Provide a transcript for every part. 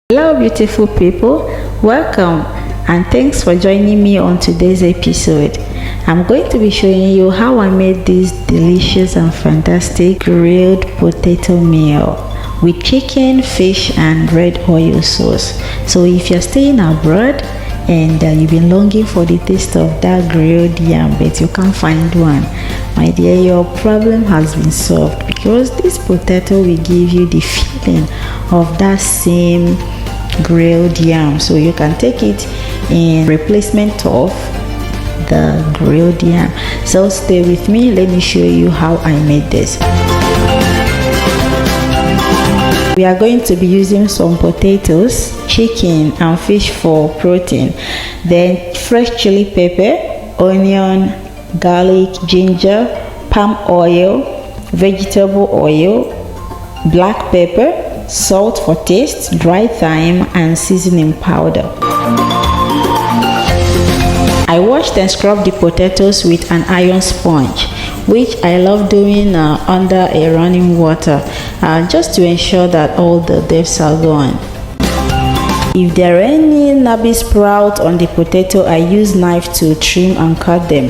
Hello beautiful people, welcome and thanks for joining me on today's episode. I'm going to be showing you how I made this delicious and fantastic grilled potato meal with chicken, fish and red oil sauce. So if you're staying abroad and you've been longing for the taste of that grilled yam but you can't find one, my dear, your problem has been solved, because this potato will give you the feeling of that same grilled yam. So you can take it in replacement of the grilled yam. So stay with me, let me show you how I made this. We are going to be using some potatoes, chicken and fish for protein, then fresh chili pepper, onion, garlic, ginger, palm oil, vegetable oil, black pepper, salt for taste, dry thyme and seasoning powder. I washed and scrubbed the potatoes with an iron sponge, which I love doing under a running water, just to ensure that all the debts are gone. If there are any knobby sprout on the potato, I use knife to trim and cut them.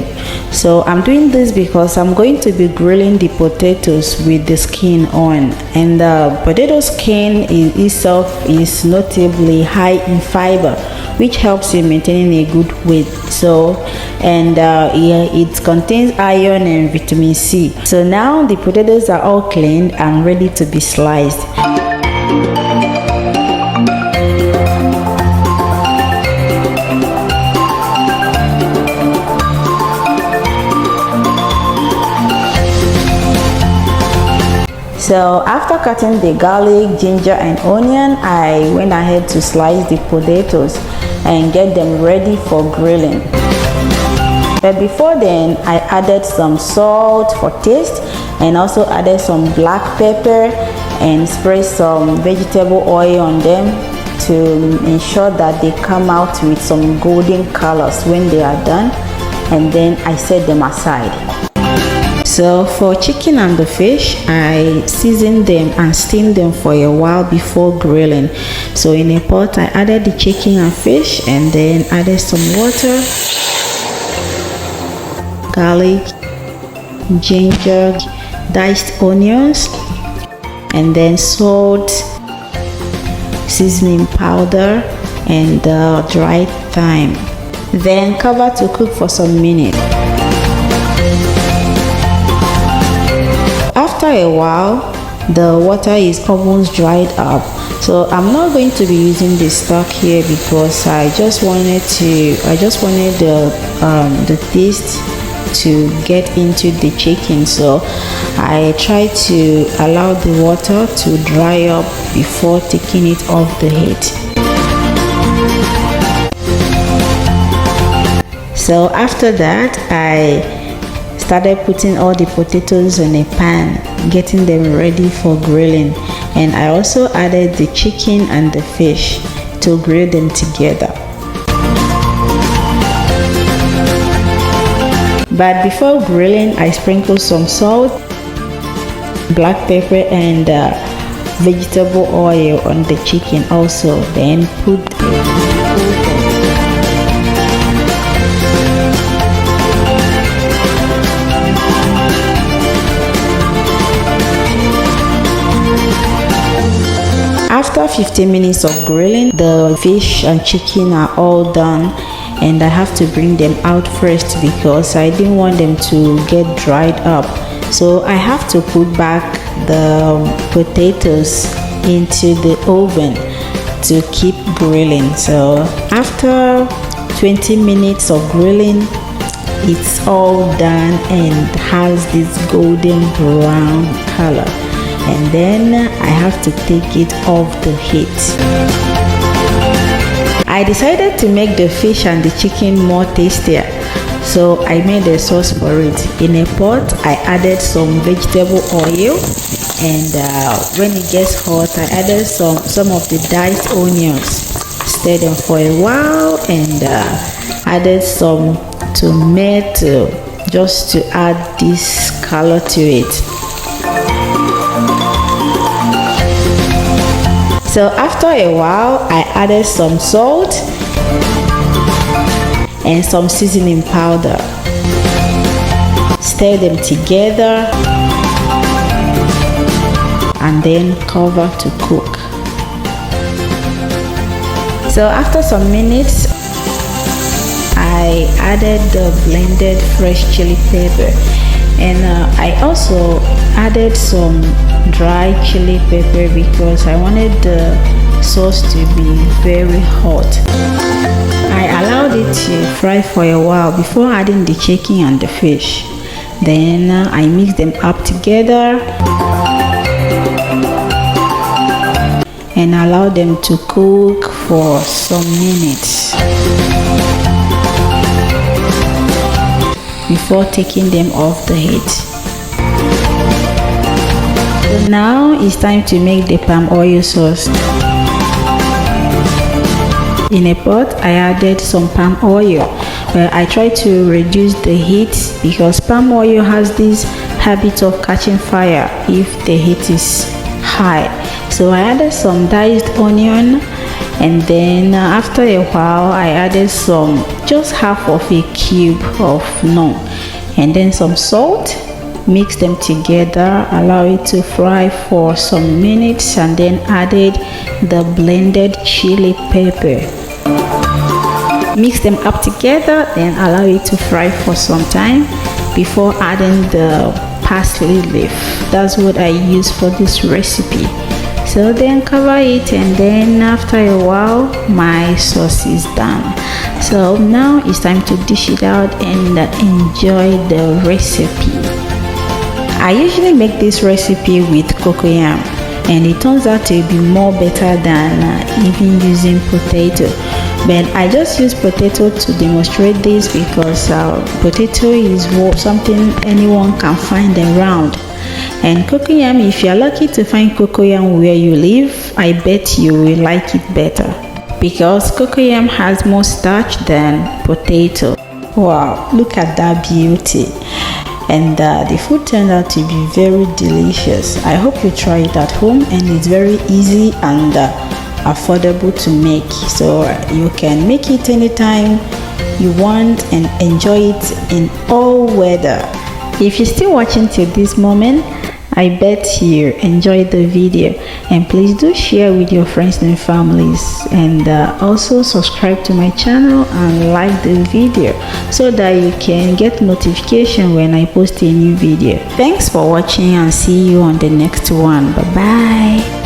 So I'm doing this because I'm going to be grilling the potatoes with the skin on, and the potato skin itself is notably high in fiber, which helps in maintaining a good weight. So it contains iron and vitamin C. So now the potatoes are all cleaned and ready to be sliced. So after cutting the garlic, ginger and onion, I went ahead to slice the potatoes and get them ready for grilling. But before then, I added some salt for taste and also added some black pepper and sprayed some vegetable oil on them to ensure that they come out with some golden colors when they are done, and then I set them aside. So for chicken and the fish, I seasoned them and steamed them for a while before grilling. So in a pot, I added the chicken and fish and then added some water, garlic, ginger, diced onions, and then salt, seasoning powder and dried thyme. Then cover to cook for some minutes. After a while, the water is almost dried up, so I'm not going to be using the stock here because I just wanted the taste to get into the chicken. So I try to allow the water to dry up before taking it off the heat. So after that, I started putting all the potatoes in a pan, getting them ready for grilling, and I also added the chicken and the fish to grill them together. But before grilling, I sprinkled some salt, black pepper and vegetable oil on the chicken also, then put After 15 minutes of grilling, the fish and chicken are all done, and I have to bring them out first because I didn't want them to get dried up. So I have to put back the potatoes into the oven to keep grilling. So after 20 minutes of grilling, it's all done and has this golden brown color. And then I have to take it off the heat. I decided to make the fish and the chicken more tastier, so I made a sauce for it. In a pot, I added some vegetable oil, and when it gets hot, I added some of the diced onions, stirred them for a while, and added some tomato just to add this color to it. So after a while, I added some salt and some seasoning powder. Stir them together and then cover to cook. So after some minutes, I added the blended fresh chili pepper, and I also added some dry chili pepper because I wanted the sauce to be very hot. I allowed it to fry for a while before adding the chicken and the fish. Then I mixed them up together and allow them to cook for some minutes before taking them off the heat. So now it's time to make the palm oil sauce. In a pot, I added some palm oil, but I try to reduce the heat because palm oil has this habit of catching fire if the heat is high. So I added some diced onion, and then after a while I added just half of a cube of naan, and then some salt. Mix them together, allow it to fry for some minutes, and then added the blended chili pepper. Mix them up together, then allow it to fry for some time before adding the parsley leaf. That's what I use for this recipe. So then cover it, and then after a while my sauce is done. So now it's time to dish it out and enjoy the recipe. I usually make this recipe with cocoyam, and it turns out to be more better than even using potato. But I just use potato to demonstrate this because potato is something anyone can find around. And cocoyam, if you're lucky to find cocoyam where you live, I bet you will like it better because cocoyam has more starch than potato. Wow, look at that beauty. And the food turned out to be very delicious. I hope you try it at home, and it's very easy and affordable to make, so you can make it anytime you want and enjoy it in all weather. If you're still watching till this moment, I bet you enjoyed the video, and please do share with your friends and families, and also subscribe to my channel and like the video so that you can get notification when I post a new video. Thanks for watching, and see you on the next one. Bye bye.